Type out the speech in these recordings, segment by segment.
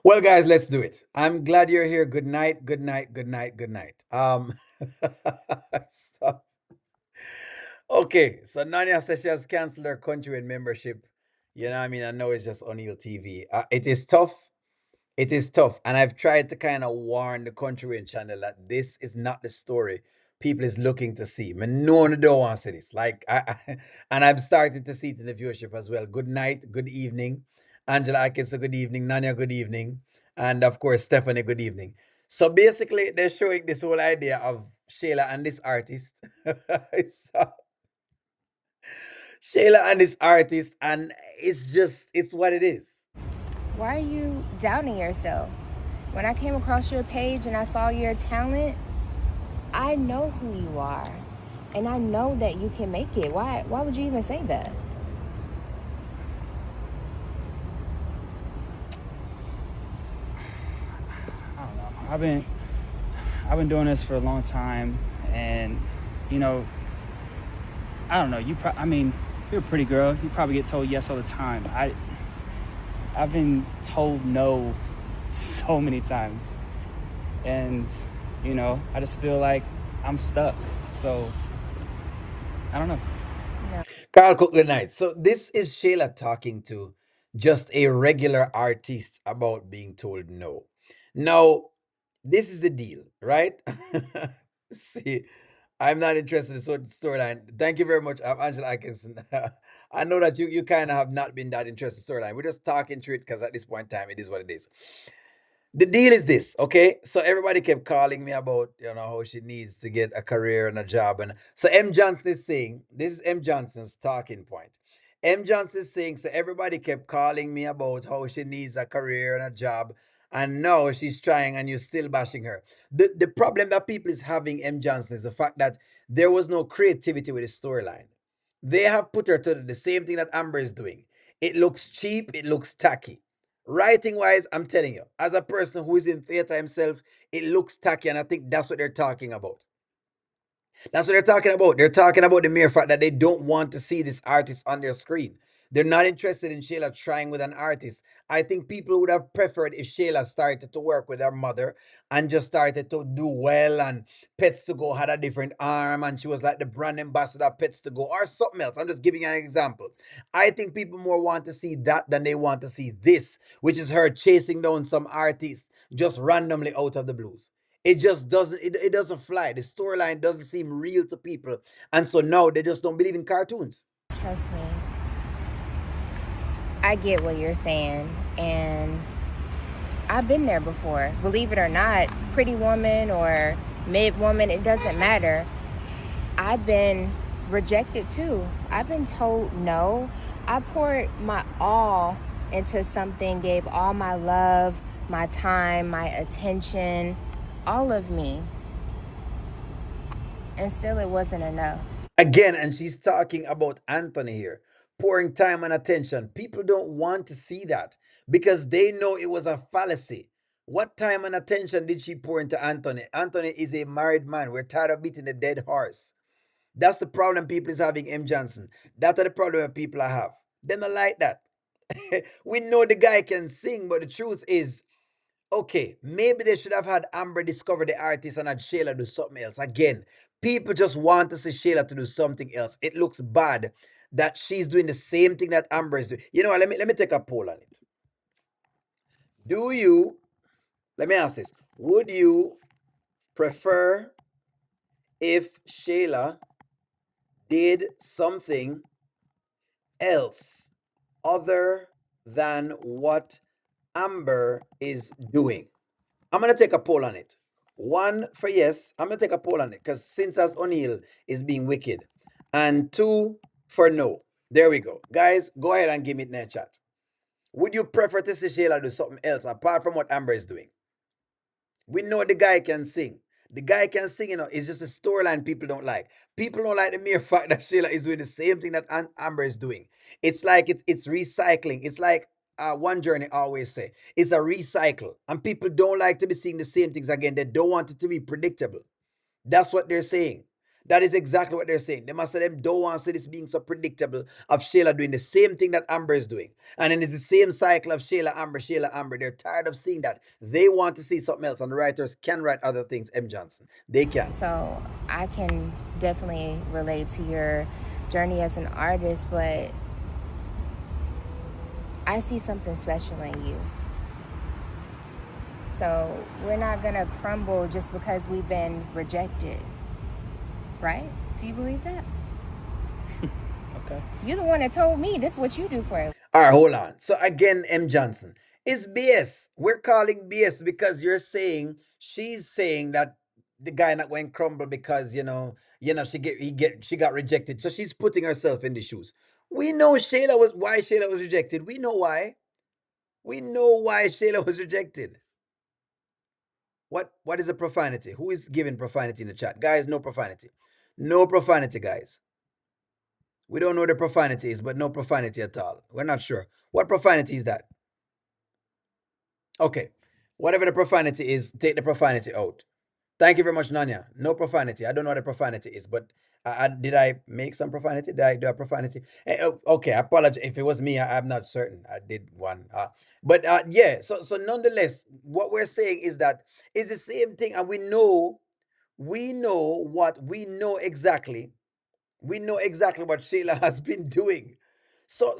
Well, guys, let's do it. I'm glad you're here. Good night, good night, good night, good night. So, okay, so Nanya says she has canceled her Country Wayne membership. You know what I mean? I know it's just O'Neill TV. It is tough. It is tough. And I've tried to kind of warn the Country Wayne channel that this is not the story people is looking to see. Man, no one don't want to see this. And I'm starting to see it in the viewership as well. Good night, good evening. Angela Atkins, good evening. Nanya, good evening. And of course, Stephanie, good evening. So basically, they're showing this whole idea of Shayla and this artist. So, Shayla and this artist, and it's what it is. Why are you doubting yourself? When I came across your page and I saw your talent, I know who you are. And I know that you can make it. Why would you even say that? I don't know. I've been doing this for a long time, and you know, I don't know. I mean, you're a pretty girl. You probably get told yes all the time. I've been told no so many times, and I just feel like I'm stuck. So I don't know. No. Carl Cook, good night. So this is Shayla talking to just a regular artist about being told no. Now, this is the deal, right? See, I'm not interested in the storyline. Thank you very much, Angela Atkinson. I know that you kind of have not been that interested in storyline. We're just talking through it because at this point in time, it is what it is. The deal is this, okay? So everybody kept calling me about, how she needs to get a career and a job. And so M. Johnson is saying, this is M. Johnson's talking point. M. Johnson is saying, so everybody kept calling me about how she needs a career and a job. And now she's trying and you're still bashing her. The problem that people is having, M. Johnson, is the fact that there was no creativity with the storyline. They have put her to the same thing that Amber is doing. It looks cheap, it looks tacky. Writing wise, I'm telling you, as a person who is in theater himself, it looks tacky, and I think that's what they're talking about. That's what they're talking about. They're talking about the mere fact that they don't want to see this artist on their screen. They're not interested in Shayla trying with an artist. I think people would have preferred if Shayla started to work with her mother and just started to do well, and Pets to Go had a different arm and she was like the brand ambassador of Pets to Go or something else. I'm just giving you an example. I think people more want to see that than they want to see this, which is her chasing down some artist just randomly out of the blues. It just it doesn't fly. The storyline doesn't seem real to people. And so now they just don't believe in cartoons. Trust me. I get what you're saying. And I've been there before. Believe it or not, pretty woman or mid woman, it doesn't matter. I've been rejected too. I've been told no. I poured my all into something, gave all my love, my time, my attention, all of me, and still it wasn't enough. Again, and she's talking about Anthony here, pouring time and attention. People don't want to see that because they know it was a fallacy. What time and attention did she pour into Anthony? Anthony is a married man. We're tired of beating the dead horse. That's the problem people is having, M. Johnson. That's the problem that people have. They don't like that. We know the guy can sing, but the truth is, okay, maybe they should have had Amber discover the artist and had Shayla do something else. Again, people just want to see Shayla to do something else. It looks bad that she's doing the same thing that Amber is doing. You know what? Let me take a poll on it. Do you, let me ask this, would you prefer if Shayla did something else other than what Amber is doing? I'm gonna take a poll on it. One for yes. I'm gonna take a poll on it because since as O'Neill is being wicked, and two for no. There we go, guys. Go ahead and give me that chat. Would you prefer to see Shayla do something else apart from what Amber is doing? We know the guy can sing. The guy can sing, it's just a storyline people don't like. People don't like the mere fact that Shayla is doing the same thing that Amber is doing. It's like it's recycling. It's like One Journey always say. It's a recycle. And people don't like to be seeing the same things again. They don't want it to be predictable. That's what they're saying. That is exactly what they're saying. They must say them don't want to see this being so predictable of Shayla doing the same thing that Amber is doing. And then it's the same cycle of Shayla, Amber, Shayla, Amber. They're tired of seeing that. They want to see something else. And the writers can write other things, M. Johnson. They can. So I can definitely relate to your journey as an artist, but I see something special in you. So we're not going to crumble just because we've been rejected. Right? Do you believe that? Okay. You're the one that told me this is what you do for it. All right, hold on. So again, M. Johnson, it's BS. We're calling BS because you're saying she's saying that the guy not going to crumble because she got rejected. So she's putting herself in the shoes. We know Shayla was rejected. We know why. We know why Shayla was rejected. What is a profanity? Who is giving profanity in the chat? Guys, no profanity. No profanity, guys. We don't know what the profanity is, but no profanity at all. We're not sure. What profanity is that? Okay. Whatever the profanity is, take the profanity out. Thank you very much, Nanya. No profanity. I don't know what the profanity is, but did I make some profanity? Did I do a profanity? Okay, I apologize. If it was me, I'm not certain. I did one. But yeah, so nonetheless, what we're saying is that it's the same thing, and we know exactly. We know exactly what Shayla has been doing. So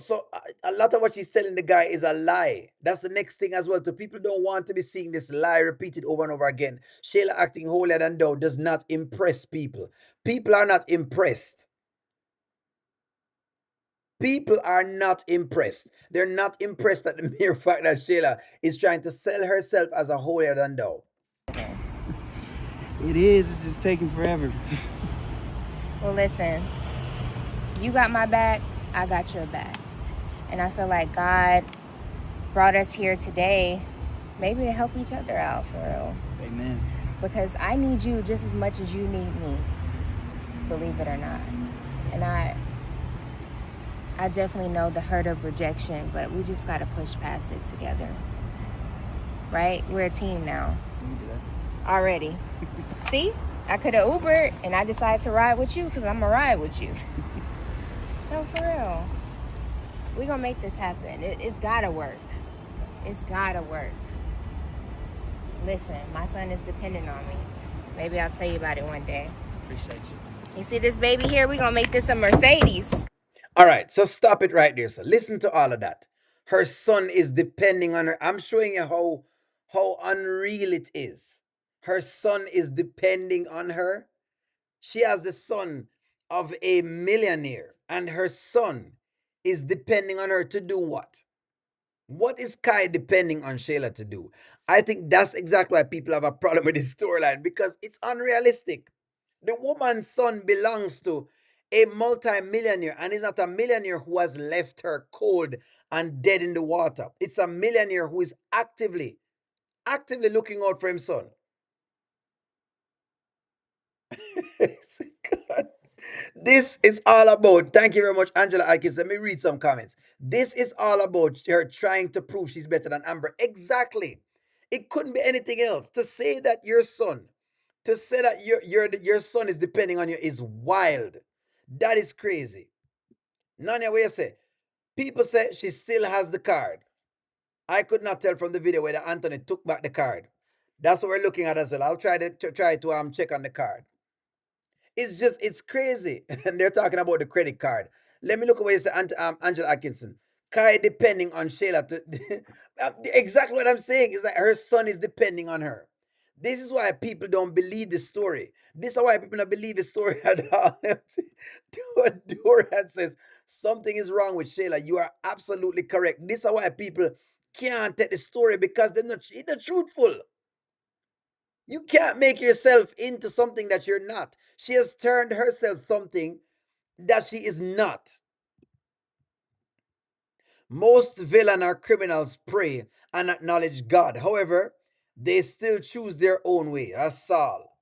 a lot of what she's telling the guy is a lie. That's the next thing as well. So people don't want to be seeing this lie repeated over and over again. Shayla acting holier than thou does not impress people. People are not impressed. People are not impressed. They're not impressed at the mere fact that Shayla is trying to sell herself as a holier than thou. It is. It's just taking forever. Well, listen, you got my back, I got your back. And I feel like God brought us here today maybe to help each other out, for real. Amen. Because I need you just as much as you need me, believe it or not. And I definitely know the hurt of rejection, but we just got to push past it together. Right? We're a team now. You can do that. Already. See? I could have Ubered and I decided to ride with you because I'm going to ride with you. No, for real. We're going to make this happen. It's got to work. It's got to work. Listen, my son is dependent on me. Maybe I'll tell you about it one day. Appreciate you. You see this baby here? We're going to make this a Mercedes. All right, so stop it right there. So listen to all of that. Her son is depending on her. I'm showing you how unreal it is. Her son is depending on her. She has the son of a millionaire, and her son is depending on her to do what? What is Kai depending on Shayla to do? I think that's exactly why people have a problem with this storyline because it's unrealistic. The woman's son belongs to a multi-millionaire, and it's not a millionaire who has left her cold and dead in the water. It's a millionaire who is actively looking out for his son. God. This is all about, thank you very much, Angela Atkins. Let me read some comments. This is all about her trying to prove she's better than Amber. Exactly. It couldn't be anything else. To say that your son is depending on you is wild. That is crazy. Nanya, what you say? People say she still has the card. I could not tell from the video whether Anthony took back the card. That's what we're looking at as well. I'll try to check on the card. It's crazy. And they're talking about the credit card. Let me look at what you say, Angela Atkinson. Kai depending on Shayla to exactly what I'm saying is that her son is depending on her. This is why people don't believe the story. This is why people don't believe the story at all. Dorian says something is wrong with Shayla. You are absolutely correct. This is why people can't take the story because it's not truthful. You can't make yourself into something that you're not. She has turned herself something that she is not. Most villain or criminals pray and acknowledge God. However, they still choose their own way. That's Saul.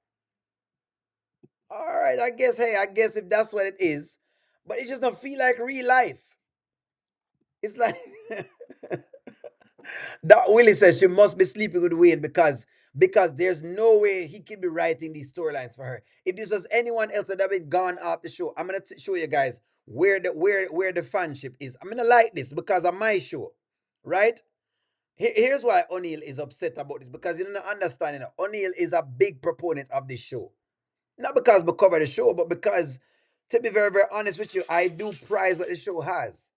All right, I guess if that's what it is, but it just don't feel like real life. It's like that Willie says she must be sleeping with Wayne because there's no way he could be writing these storylines for her. If this was anyone else that have been gone off the show, I'm gonna show you guys where the fanship is. I'm gonna like this because of my show, right? Here's why O'Neill is upset about this, because you don't understand. O'Neill is a big proponent of this show, not because we cover the show, but because, to be very very honest with you, I do prize what the show has.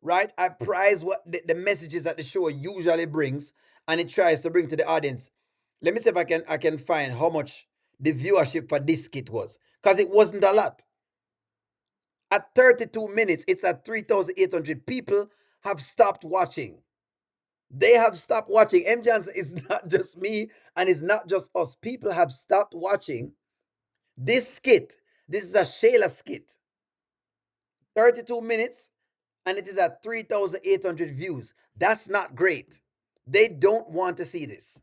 Right? I prize what the messages that the show usually brings, and it tries to bring to the audience. Let me see if I can find how much the viewership for this skit was, because it wasn't a lot. At 32 minutes, it's at 3,800 people have stopped watching. They have stopped watching. M. Johnson is not just me, and it's not just us. People have stopped watching this skit. This is a Shayla skit. 32 minutes, and it is at 3,800 views. That's not great. They don't want to see this.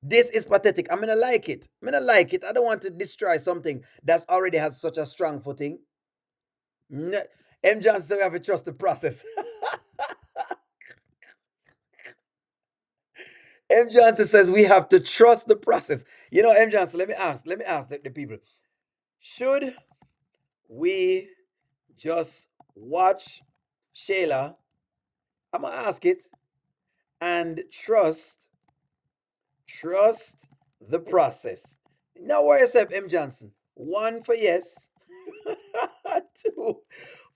This is pathetic. I'm gonna like it. I'm gonna like it. I don't want to destroy something that's already has such a strong footing. M. Johnson, we have to trust the process. M. Johnson says we have to trust the process. M. Johnson, let me ask the people. Should we just watch Shayla? I'm gonna ask it, and trust the process. Now, where yourself, M. Johnson? One for yes, two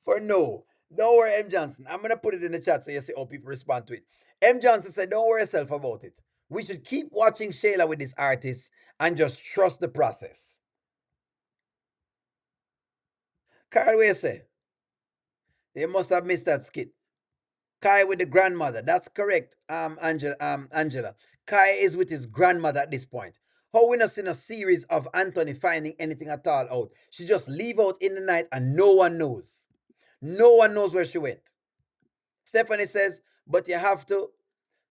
for no. Don't worry, M. Johnson. I'm gonna put it in the chat so you see how people respond to it. M. Johnson said, "Don't worry yourself about it. We should keep watching Shayla with this artist and just trust the process." Carl, what you say? You must have missed that skit. Kai with the grandmother. That's correct, Angela. Kai is with his grandmother at this point. How we not seen a series of Anthony finding anything at all out? She just leave out in the night and no one knows. No one knows where she went. Stephanie says, but you have to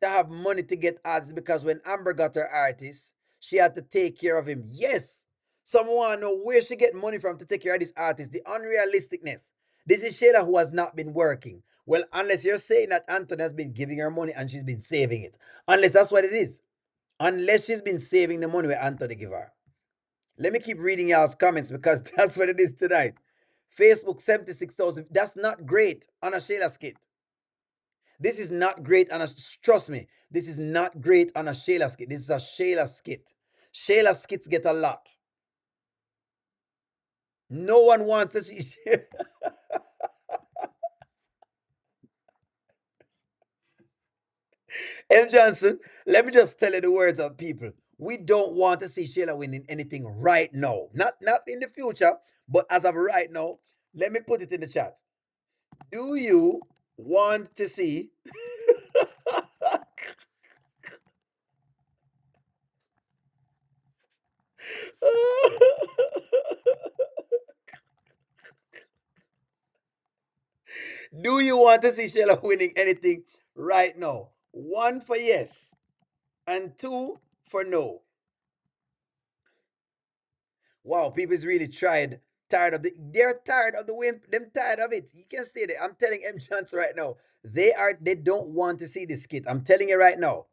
have money to get artists, because when Amber got her artist, she had to take care of him. Yes. Someone want to know where she get money from to take care of this artist. The unrealisticness. This is Shayla who has not been working. Well, unless you're saying that Anthony has been giving her money and she's been saving it. Unless that's what it is. Unless she's been saving the money where Anthony give her. Let me keep reading y'all's comments because that's what it is tonight. Facebook 76,000. That's not great on a Shayla skit. This is not great on a, trust me, this is not great on a Shayla skit. This is a Shayla skit. Shayla skits get a lot. No one wants to see. M. Johnson, let me just tell you the words of people. We don't want to see Shayla winning anything right now. Not in the future, but as of right now, let me put it in the chat. Do you want to see do you want to see Shayla winning anything right now? One for yes, and two for no. Wow, people's really they're tired of the win. Them tired of it. You can stay there. I'm telling M. Johnson right now. They don't want to see this skit. I'm telling you right now.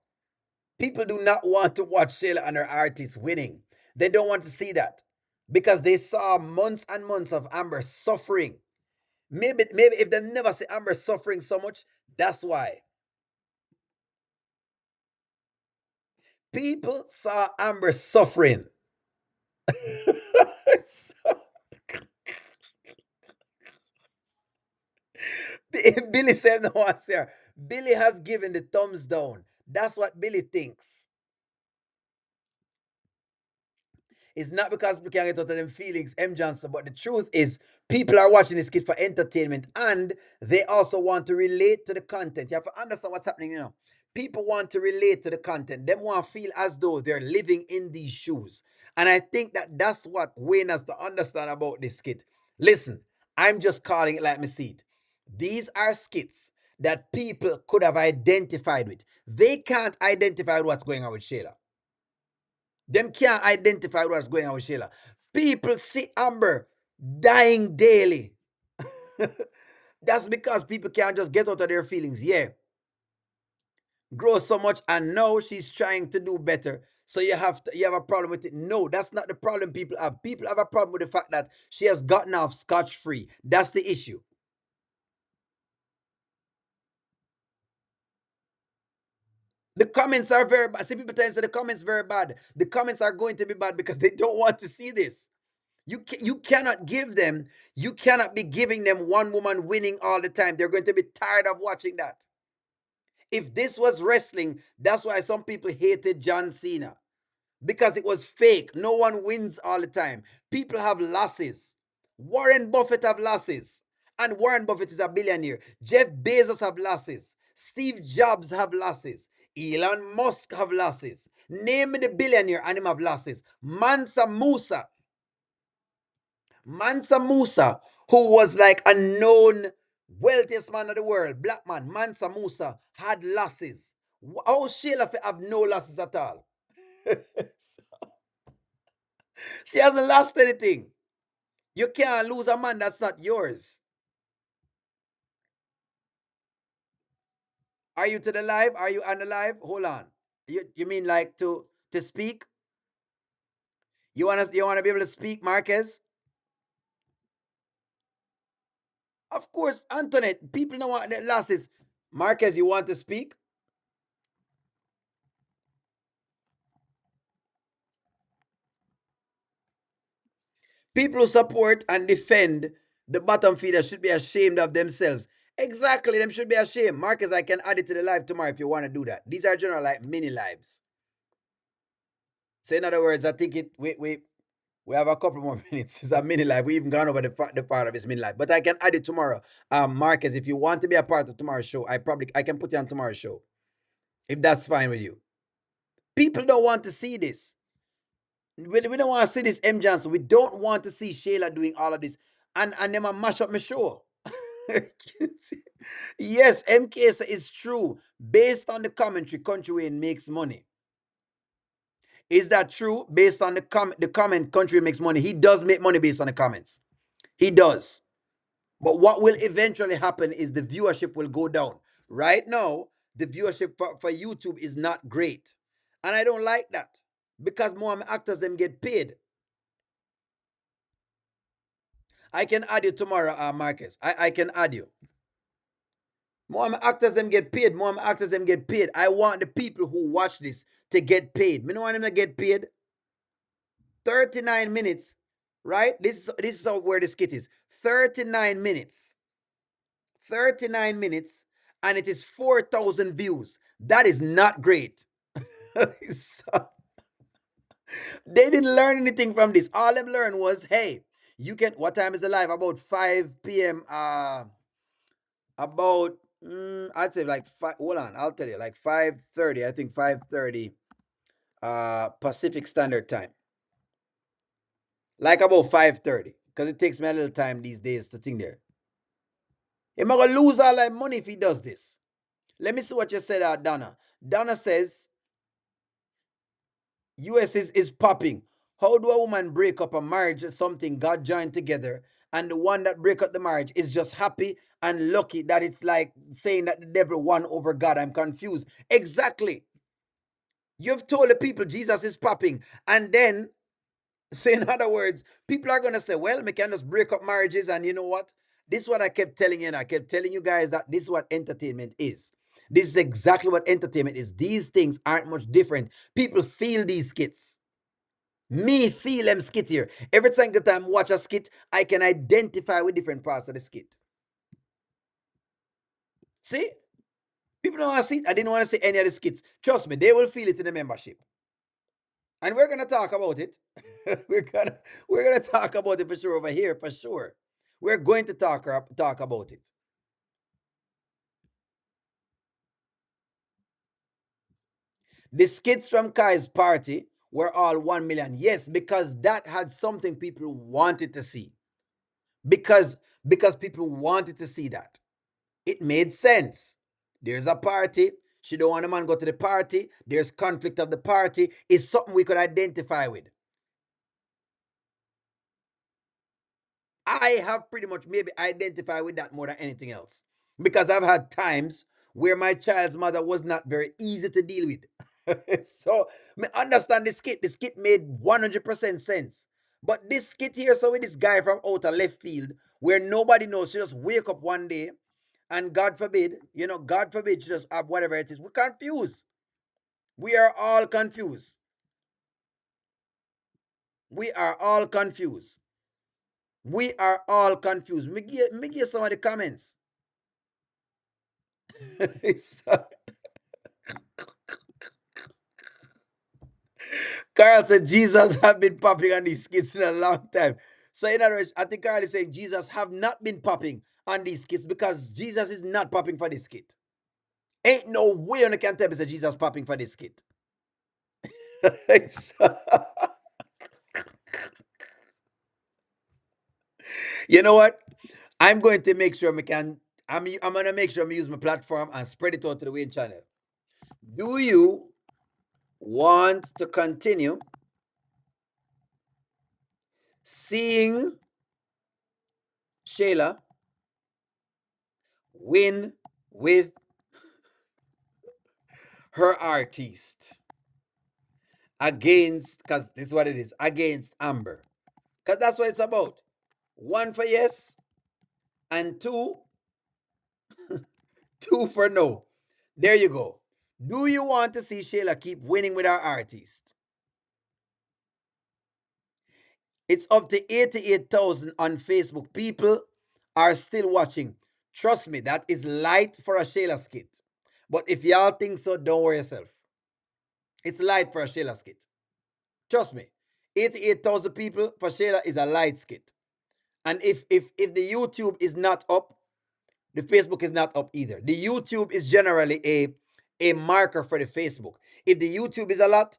People do not want to watch Shayla and her artists winning. They don't want to see that. Because they saw months and months of Amber suffering. Maybe if they never see Amber suffering so much, that's why. People saw Amber suffering. Billy said no one sir. Billy has given the thumbs down. That's what Billy thinks. It's not because people can't get out of them feelings, M. Johnson, but the truth is people are watching this kid for entertainment, and they also want to relate to the content. You have to understand what's happening. People want to relate to the content. They want to feel as though they're living in these shoes. And I think that that's what Wayne has to understand about this skit. Listen, I'm just calling it like me see it. These are skits that people could have identified with. They can't identify with what's going on with Shayla. Them can't identify what's going on with Shayla. People see Amber dying daily. That's because people can't just get out of their feelings. Yeah. grow so much, and now she's trying to do better. So you have a problem with it. No, that's not the problem people have. People have a problem with the fact that she has gotten off scotch free. That's the issue. The comments are very bad. See, people tell you the comments very bad. The comments are going to be bad because they don't want to see this. You cannot give them. You cannot be giving them one woman winning all the time. They're going to be tired of watching that. If this was wrestling, that's why some people hated John Cena, because it was fake. No one wins all the time. People have losses. Warren Buffett have losses. And Warren Buffett is a billionaire. Jeff Bezos have losses. Steve Jobs have losses. Elon Musk have losses. Name me the billionaire and him have losses. Mansa Musa, who was like a known wealthiest man of the world, black man, Mansa Musa, had losses. How Shayla have no losses at all? She hasn't lost anything. You can't lose a man that's not yours. Are you to the live? Are you on the live? Hold on. You mean like to speak? You wanna be able to speak, Marquez? Of course, Antoinette. People know what the losses. Marquez, you want to speak? People who support and defend the bottom feeders should be ashamed of themselves. Exactly, them should be ashamed. Marcus, I can add it to the live tomorrow if you want to do that. These are general like mini lives. So in other words, I think we have a couple more minutes. It's a mini live. We even gone over the part of this mini live, but I can add it tomorrow. Marcus, if you want to be a part of tomorrow's show, I can put you on tomorrow's show if that's fine with you. People don't want to see this. We don't want to see this, M. Johnson. We don't want to see Shayla doing all of this. And them a mash up my show. Yes, MK is true. Based on the commentary, Country Wayne makes money. Is that true? Based on the comment, Country makes money. He does make money based on the comments. He does. But what will eventually happen is the viewership will go down. Right now, the viewership for YouTube is not great. And I don't like that. Because more actors them get paid. I can add you tomorrow, Marcus. I can add you. More actors them get paid. More actors them get paid. I want the people who watch this to get paid. Me no want them to get paid. 39 minutes, right? This is where the skit is. 39 minutes. 39 minutes, and it is 4,000 views. That is not great. So, they didn't learn anything from this. All them learned was, hey, you can. What time is the live? About 5 p.m. About I'd say like five. Hold on, I'll tell you. Like 5:30. I think 5:30. Pacific Standard Time. Like about 5:30, because it takes me a little time these days to think there. Am I gonna lose all that money if he does this? Let me see what you said, Donna. Donna says US is popping. How do a woman break up a marriage, something God joined together, and the one that break up the marriage is just happy and lucky that it's like saying that the devil won over God? I'm confused. Exactly. You've told the people Jesus is popping, and then, so in other words, people are gonna say, well, we can just break up marriages, and you know what? This is what I kept telling you, and I kept telling you guys that this is what entertainment is. This is exactly what entertainment is. These things aren't much different. People feel these skits. Me feel them skit here. Every time that I watch a skit, I can identify with different parts of the skit. See? People don't want to see it. I didn't want to see any of the skits. Trust me, they will feel it in the membership. And we're gonna talk about it. we're gonna talk about it for sure over here, for sure. We're going to talk about it. The skits from Kai's party were all 1 million. Yes, because that had something people wanted to see. Because because people wanted to see that. It made sense. There's a party. She don't want a man go to the party. There's conflict of the party. It's something we could identify with. I have pretty much maybe identified with that more than anything else. Because I've had times where my child's mother was not very easy to deal with. So me understand the skit. The skit made 100% sense. But this skit here, so with this guy from outer left field, where nobody knows, she just wake up one day, and God forbid, God forbid, she just have whatever it is. We're confused. We are all confused. We are all confused. We are all confused. Me give some of the comments. So, Carl said Jesus have been popping on these skits in a long time. So in other words, I think Carl is saying Jesus have not been popping on these skits because Jesus is not popping for this skit. Ain't no way on the can tell me that Jesus popping for this skit. So, you know what? I'm going to make sure we can. I'm gonna make sure I use my platform and spread it out to the Wayne channel. Do you want to continue seeing Shayla win with her artist against, because this is what it is, against Amber? Because that's what it's about. One for yes, and two for no. There you go. Do you want to see Shayla keep winning with her artist? It's up to 88,000 on Facebook. People are still watching. Trust me, that is light for a Shayla skit. But if y'all think so, don't worry yourself. It's light for a Shayla skit. Trust me. 88,000 people for Shayla is a light skit. And if the YouTube is not up, the Facebook is not up either. The YouTube is generally a marker for the Facebook. If the YouTube is a lot,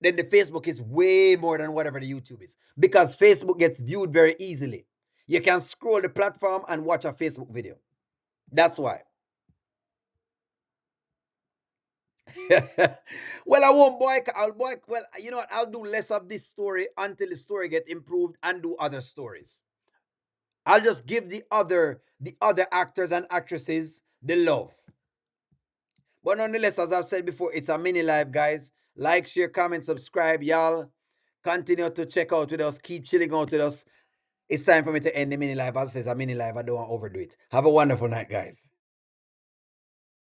then the Facebook is way more than whatever the YouTube is. Because Facebook gets viewed very easily. You can scroll the platform and watch a Facebook video. That's why. Well, I won't boycott. I'll boycott. Well, you know what? I'll do less of this story until the story get improved and do other stories. I'll just give the other actors and actresses the love. But nonetheless, as I've said before, it's a mini live, guys. Like, share, comment, subscribe, y'all. Continue to check out with us. Keep chilling out with us. It's time for me to end the mini live. As I say, it's a mini live. I don't want to overdo it. Have a wonderful night, guys.